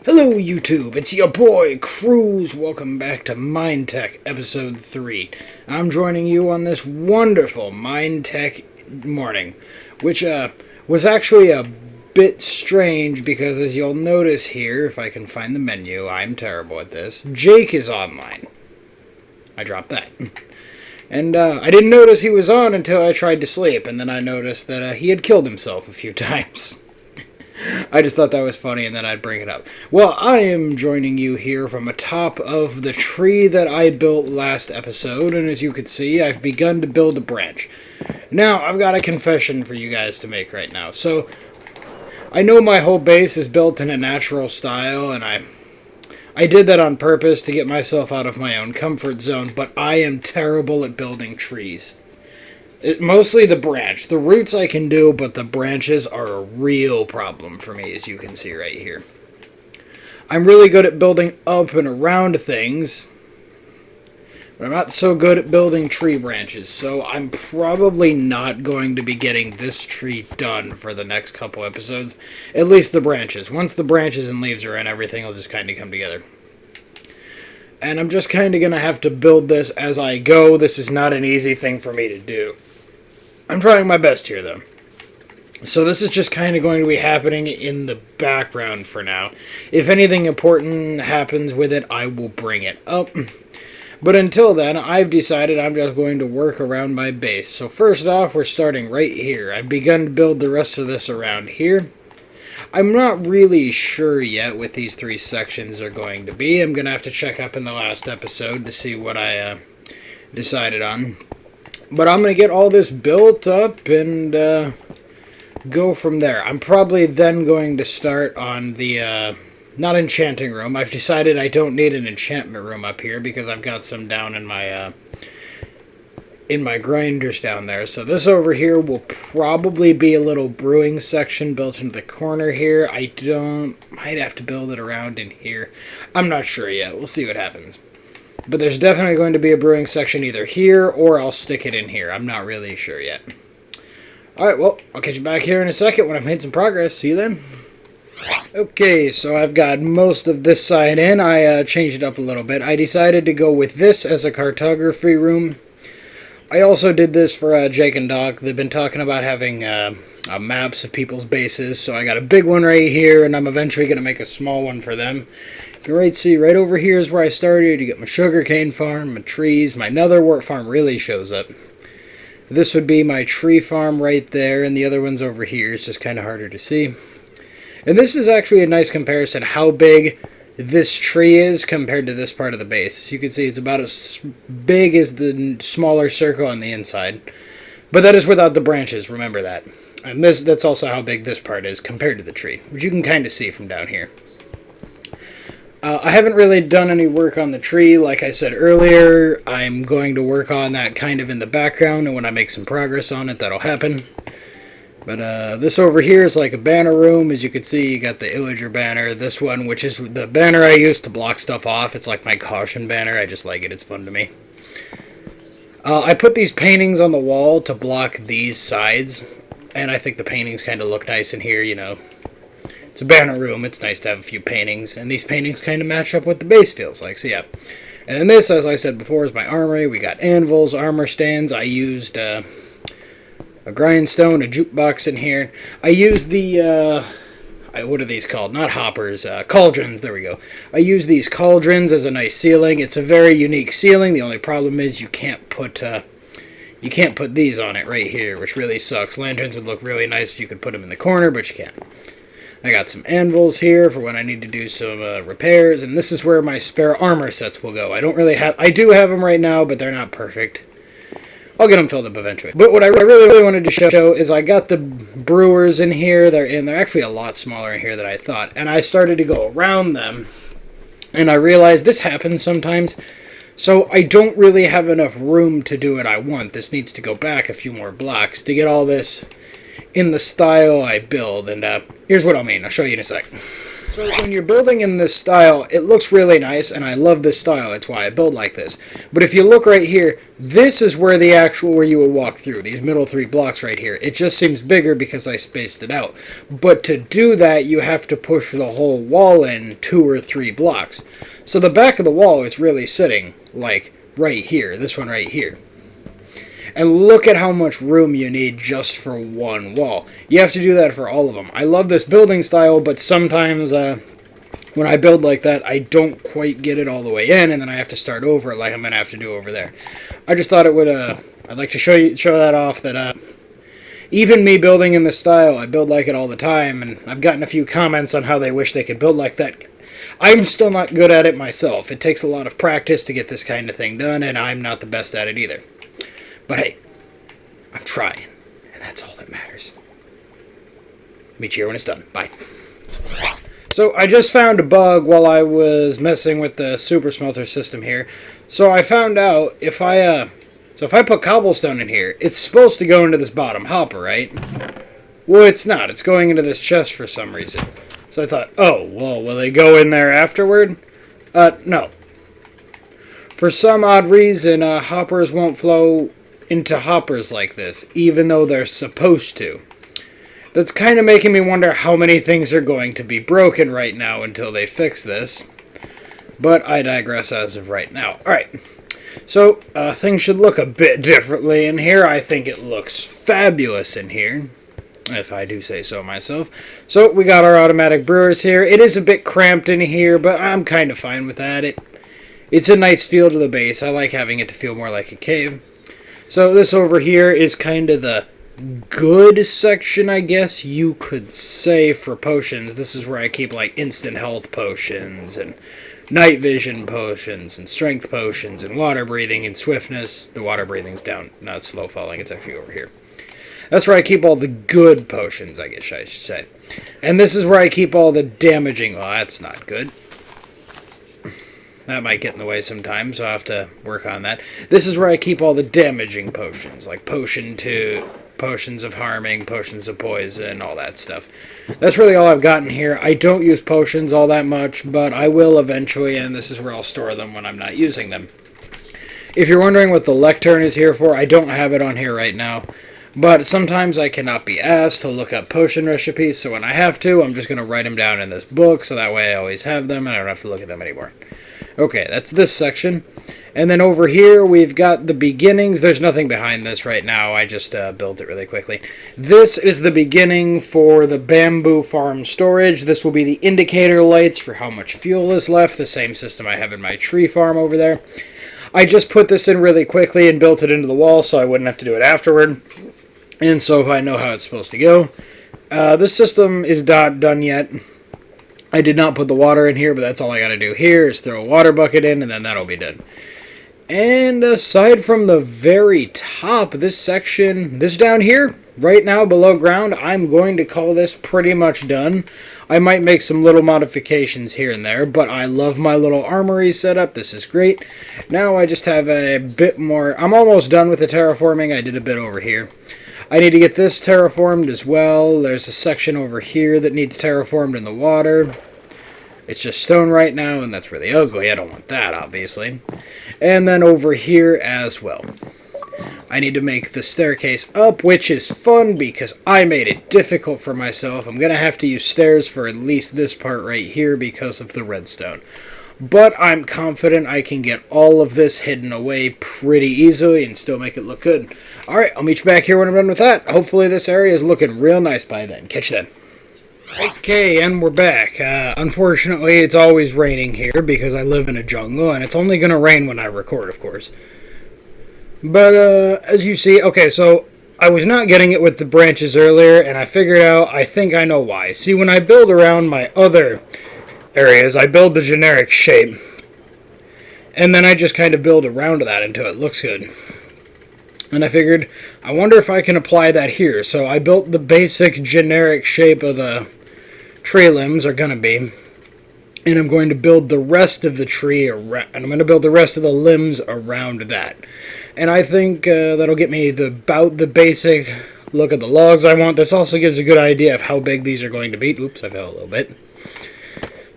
Hello YouTube, it's your boy Cruz. Welcome back to MineTech episode 3. I'm joining you on this wonderful MineTech morning, which was actually a bit strange because as you'll notice here, if I can find the menu, I'm terrible at this, Jake is online. I dropped that. And I didn't notice he was on until I tried to sleep, and then I noticed that he had killed himself a few times. I just thought that was funny, and then I'd bring it up. Well, I am joining you here from atop of the tree that I built last episode, and as you can see, I've begun to build a branch. Now, I've got a confession for you guys to make right now. So, I know my whole base is built in a natural style, and I did that on purpose to get myself out of my own comfort zone, but I am terrible at building trees. Mostly the branch. The roots I can do, but the branches are a real problem for me, as you can see right here. I'm really good at building up and around things, but I'm not so good at building tree branches, so I'm probably not going to be getting this tree done for the next couple episodes. At least the branches. Once the branches and leaves are in, everything will just kind of come together. And I'm just kind of going to have to build this as I go. This is not an easy thing for me to do. I'm trying my best here, though. So this is just kind of going to be happening in the background for now. If anything important happens with it, I will bring it up. But until then, I've decided I'm just going to work around my base. So first off, we're starting right here. I've begun to build the rest of this around here. I'm not really sure yet what these three sections are going to be. I'm going to have to check up in the last episode to see what I decided on. But I'm going to get all this built up and go from there. I'm probably then going to start on the, not enchanting room. I've decided I don't need an enchantment room up here because I've got some down in my grinders down there. So this over here will probably be a little brewing section built into the corner here. Might have to build it around in here. I'm not sure yet. We'll see what happens. But there's definitely going to be a brewing section either here or I'll stick it in here. I'm not really sure yet. Alright, well, I'll catch you back here in a second when I've made some progress. See you then. Okay, so I've got most of this side in. I changed it up a little bit. I decided to go with this as a cartography room. I also did this for Jake and Doc. They've been talking about having maps of people's bases, so I got a big one right here, and I'm eventually going to make a small one for them. You can see right over here is where I started. You get my sugarcane farm, my trees, my netherwort farm really shows up. This would be my tree farm right there, and the other one's over here. It's just kind of harder to see. And this is actually a nice comparison how big this tree is compared to this part of the base. As you can see, it's about as big as the smaller circle on the inside. But that is without the branches, remember that. And that's also how big this part is compared to the tree, which you can kind of see from down here. I haven't really done any work on the tree. Like I said earlier, I'm going to work on that kind of in the background, and when I make some progress on it, that'll happen. But this over here is like a banner room. As you can see, you got the Illager banner. This one, which is the banner I use to block stuff off. It's like my caution banner. I just like it. It's fun to me. I put these paintings on the wall to block these sides, and I think the paintings kind of look nice in here, you know. It's a banner room. It's nice to have a few paintings, and these paintings kind of match up what the base feels like, so yeah. And then this, as I said before, is my armory. We got anvils, armor stands. I used a grindstone, a jukebox in here. I used the, what are these called? Not hoppers, cauldrons, there we go. I use these cauldrons as a nice ceiling. It's a very unique ceiling. The only problem is you can't put these on it right here, which really sucks. Lanterns would look really nice if you could put them in the corner, but you can't. I got some anvils here for when I need to do some repairs, and this is where my spare armor sets will go. I do have them right now, but they're not perfect. I'll get them filled up eventually. But what I really wanted to show is I got the brewers in here. They're actually a lot smaller in here than I thought. And I started to go around them, and I realized this happens sometimes. So I don't really have enough room to do what I want. This needs to go back a few more blocks to get all this in the style I build. And here's what I mean. I'll show you in a sec. So when you're building in this style, it looks really nice, and I love this style. It's why I build like this. But if you look right here, this is where where you would walk through, these middle 3 blocks right here. It just seems bigger because I spaced it out. But to do that, you have to push the whole wall in 2 or 3 blocks. So the back of the wall is really sitting, like, right here, this one right here. And look at how much room you need just for one wall. You have to do that for all of them. I love this building style, but sometimes when I build like that, I don't quite get it all the way in, and then I have to start over like I'm going to have to do over there. I just thought it would, I'd like to show that off, that even me building in this style, I build like it all the time, and I've gotten a few comments on how they wish they could build like that. I'm still not good at it myself. It takes a lot of practice to get this kind of thing done, and I'm not the best at it either. But hey, I'm trying, and that's all that matters. Meet you here when it's done. Bye. So I just found a bug while I was messing with the super smelter system here. So I found out if I put cobblestone in here, it's supposed to go into this bottom hopper, right? Well, it's not. It's going into this chest for some reason. So I thought, oh, well, will they go in there afterward? No. For some odd reason, hoppers won't flow into hoppers like this, even though they're supposed to. That's kind of making me wonder how many things are going to be broken right now until they fix this. But I digress as of right now. Alright, so things should look a bit differently in here. I think it looks fabulous in here, if I do say so myself. So we got our automatic brewers here. It is a bit cramped in here, but I'm kind of fine with that. It's a nice feel to the base. I like having it to feel more like a cave. So this over here is kind of the good section, I guess you could say, for potions. This is where I keep like instant health potions and night vision potions and strength potions and water breathing and swiftness. The water breathing's down, not slow falling, it's actually over here. That's where I keep all the good potions, I guess I should say. And this is where I keep all the damaging. Well, that's not good. That might get in the way sometimes, so I'll have to work on that. This is where I keep all the damaging potions, like potions of harming, potions of poison, all that stuff. That's really all I've gotten here. I don't use potions all that much, but I will eventually, and this is where I'll store them when I'm not using them. If you're wondering what the lectern is here for, I don't have it on here right now. But sometimes I cannot be asked to look up potion recipes, so when I have to, I'm just going to write them down in this book, so that way I always have them and I don't have to look at them anymore. Okay, that's this section. And then over here, we've got the beginnings. There's nothing behind this right now. I just built it really quickly. This is the beginning for the bamboo farm storage. This will be the indicator lights for how much fuel is left, the same system I have in my tree farm over there. I just put this in really quickly and built it into the wall so I wouldn't have to do it afterward. And so I know how it's supposed to go. This system is not done yet. I did not put the water in here, but that's all I got to do here is throw a water bucket in, and then that'll be done. And aside from the very top, this section, this down here, right now below ground, I'm going to call this pretty much done. I might make some little modifications here and there, but I love my little armory setup. This is great. Now I just have a bit more. I'm almost done with the terraforming. I did a bit over here. I need to get this terraformed as well. There's a section over here that needs terraformed in the water. It's just stone right now, and that's really ugly. I don't want that, obviously. And then over here as well. I need to make the staircase up, which is fun because I made it difficult for myself. I'm going to have to use stairs for at least this part right here because of the redstone. But I'm confident I can get all of this hidden away pretty easily and still make it look good. Alright, I'll meet you back here when I'm done with that. Hopefully this area is looking real nice by then. Catch you then. Okay, and we're back. Unfortunately, it's always raining here because I live in a jungle, and it's only going to rain when I record, of course. But, as you see, okay, so I was not getting it with the branches earlier, and I figured out, I think I know why. See, when I build around my other areas, I build the generic shape, and then I just kind of build around that until it looks good. And I figured, I wonder if I can apply that here. So I built the basic generic shape of the tree limbs are going to be, and I'm going to build the rest of the tree around, and I'm going to build the rest of the limbs around that. And I think that'll get me about the basic look at the logs I want. This also gives a good idea of how big these are going to be. Oops, I fell a little bit.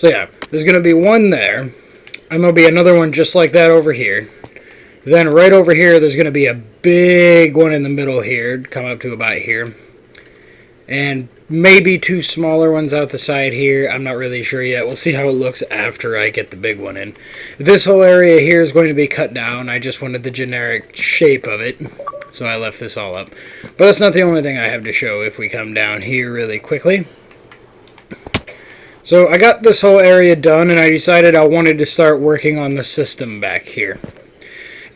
So yeah, there's going to be one there, and there'll be another one just like that over here. Then right over here, there's going to be a big one in the middle here, come up to about here. And maybe two smaller ones out the side here. I'm not really sure yet. We'll see how it looks after I get the big one in. This whole area here is going to be cut down. I just wanted the generic shape of it, so I left this all up. But that's not the only thing I have to show if we come down here really quickly. So I got this whole area done, and I decided I wanted to start working on the system back here.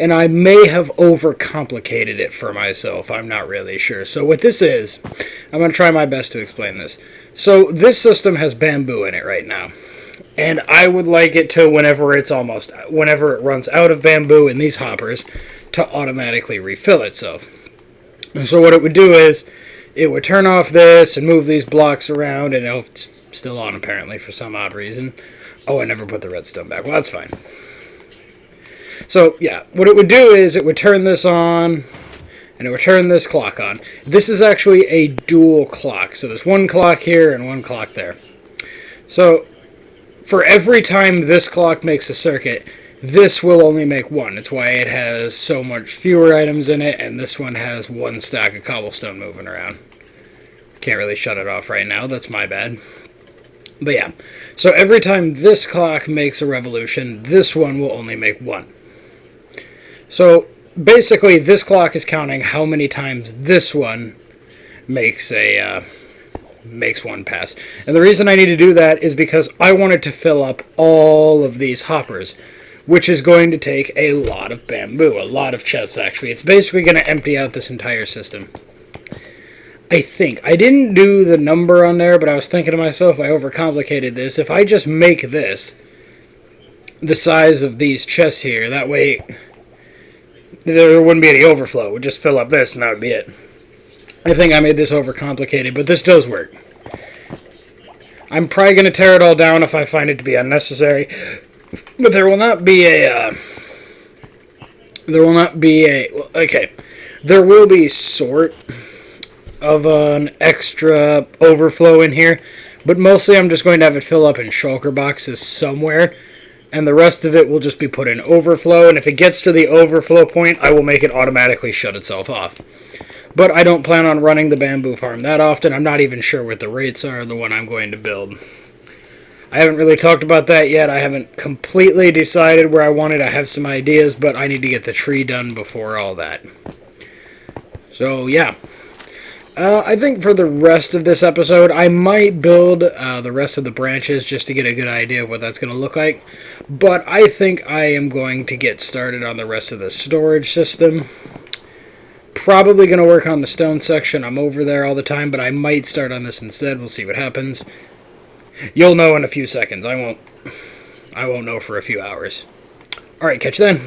And I may have overcomplicated it for myself. I'm not really sure. So what this is, I'm going to try my best to explain this. So this system has bamboo in it right now. And I would like it to, whenever it runs out of bamboo in these hoppers, to automatically refill itself. And so what it would do is, it would turn off this and move these blocks around, and it's still on apparently for some odd reason. Oh, I never put the redstone back. Well, that's fine. So, yeah, what it would do is it would turn this on, and it would turn this clock on. This is actually a dual clock. So there's one clock here and one clock there. So, for every time this clock makes a circuit, this will only make one. That's why it has so much fewer items in it, and this one has one stack of cobblestone moving around. Can't really shut it off right now. That's my bad. But yeah, so every time this clock makes a revolution, this one will only make one. So basically, this clock is counting how many times this one makes one pass. And the reason I need to do that is because I wanted to fill up all of these hoppers, which is going to take a lot of bamboo, a lot of chests actually. It's basically going to empty out this entire system. I think. I didn't do the number on there, but I was thinking to myself, I overcomplicated this. If I just make this the size of these chests here, that way there wouldn't be any overflow. It would just fill up this, and that would be it. I think I made this overcomplicated, but this does work. I'm probably going to tear it all down if I find it to be unnecessary, but there will not be there will be sort of an extra overflow in here, but mostly I'm just going to have it fill up in shulker boxes somewhere, and the rest of it will just be put in overflow, and if it gets to the overflow point, I will make it automatically shut itself off. But I don't plan on running the bamboo farm that often. I'm not even sure what the rates are of the one I'm going to build. I haven't really talked about that yet. I haven't completely decided where I want it. I have some ideas, but I need to get the tree done before all that. So, yeah. I think for the rest of this episode, I might build the rest of the branches just to get a good idea of what that's going to look like. But I think I am going to get started on the rest of the storage system. Probably going to work on the stone section. I'm over there all the time, but I might start on this instead. We'll see what happens. You'll know in a few seconds. I won't know for a few hours. Alright, catch you then.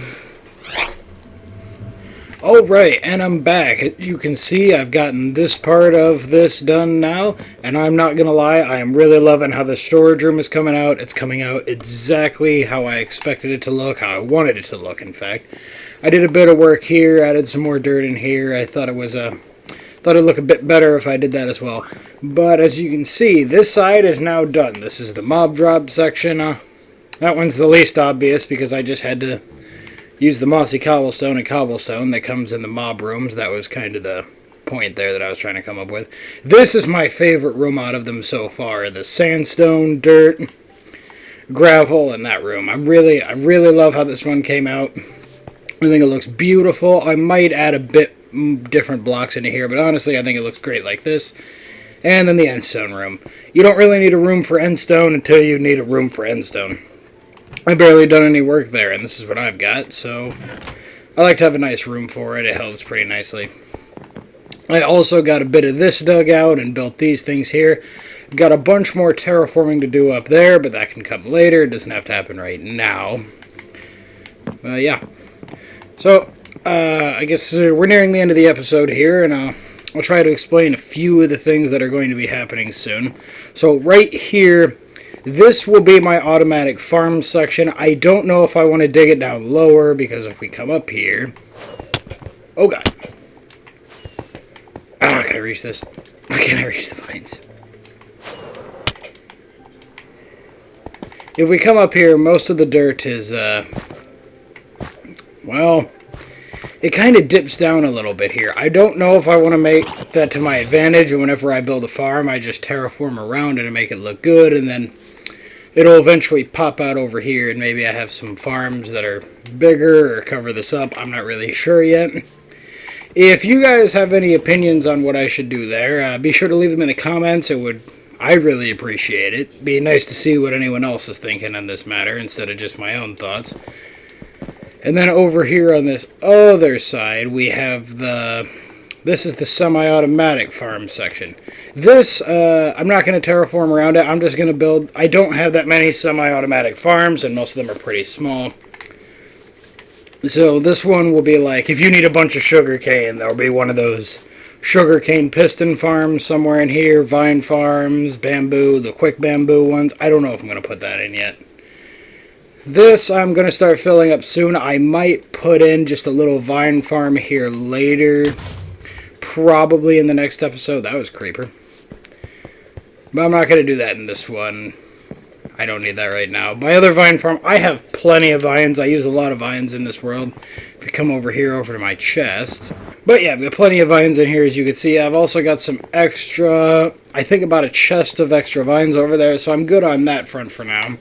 Alright, and I'm back. As you can see, I've gotten this part of this done now, and I'm not going to lie, I am really loving how the storage room is coming out. It's coming out exactly how I expected it to look, how I wanted it to look, in fact. I did a bit of work here, added some more dirt in here. I thought it'd look a bit better if I did that as well. But as you can see, this side is now done. This is the mob drop section. That one's the least obvious because I just had to use the mossy cobblestone and cobblestone that comes in the mob rooms. That was kind of the point there that I was trying to come up with. This is my favorite room out of them so far. The sandstone, dirt, gravel, and that room. I really love how this one came out. I think it looks beautiful. I might add a bit different blocks into here, but honestly, I think it looks great like this. And then the endstone room. You don't really need a room for endstone until you need a room for endstone. I've barely done any work there, and this is what I've got, so I like to have a nice room for it. It helps pretty nicely. I also got a bit of this dug out and built these things here. Got a bunch more terraforming to do up there, but that can come later. It doesn't have to happen right now. Yeah. So, I guess we're nearing the end of the episode here, and I'll try to explain a few of the things that are going to be happening soon. So, right here, this will be my automatic farm section. I don't know if I want to dig it down lower, because if we come up here... Oh, God. Ah, can I reach this? Can I reach the vines? if we come up here, most of the dirt is, well, it kind of dips down a little bit here. I don't know if I want to make that to my advantage, and whenever I build a farm, I just terraform around it and make it look good, and then it'll eventually pop out over here, and maybe I have some farms that are bigger or cover this up. I'm not really sure yet. If you guys have any opinions on what I should do there, be sure to leave them in the comments. I'd really appreciate it. It'd be nice to see what anyone else is thinking on this matter instead of just my own thoughts. And then over here on this other side, we have this is the semi-automatic farm section. This, I'm not going to terraform around it. I'm just going to build, I don't have that many semi-automatic farms, and most of them are pretty small. So this one will be like, if you need a bunch of sugarcane, there'll be one of those sugarcane piston farms somewhere in here, vine farms, bamboo, the quick bamboo ones. I don't know if I'm going to put that in yet. This I'm going to start filling up soon. I might put in just a little vine farm here later. Probably in the next episode. That was creeper. But I'm not going to do that in this one. I don't need that right now. My other vine farm, I have plenty of vines. I use a lot of vines in this world. If you come over here, over to my chest. But yeah, I've got plenty of vines in here, as you can see. I've also got some extra, I think about a chest of extra vines over there. So I'm good on that front for now.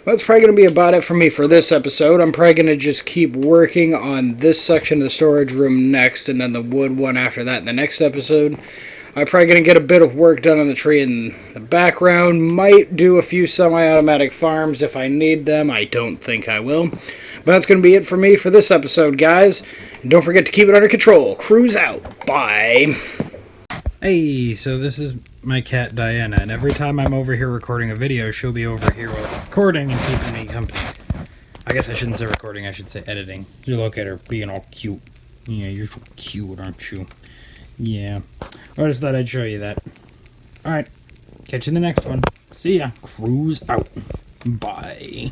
That's probably going to be about it for me for this episode. I'm probably going to just keep working on this section of the storage room next, and then the wood one after that in the next episode. I'm probably going to get a bit of work done on the tree in the background. Might do a few semi-automatic farms if I need them. I don't think I will. But that's going to be it for me for this episode, guys. And don't forget to keep it under control. Cruise out. Bye. Hey, so this is my cat Diana, and every time I'm over here recording a video, she'll be over here recording and keeping me company. I guess I shouldn't say recording, I should say editing. You look at her being all cute. Yeah, you're so cute, aren't you? Yeah. I just thought I'd show you that. Alright, catch you in the next one. See ya. Cruise out. Bye.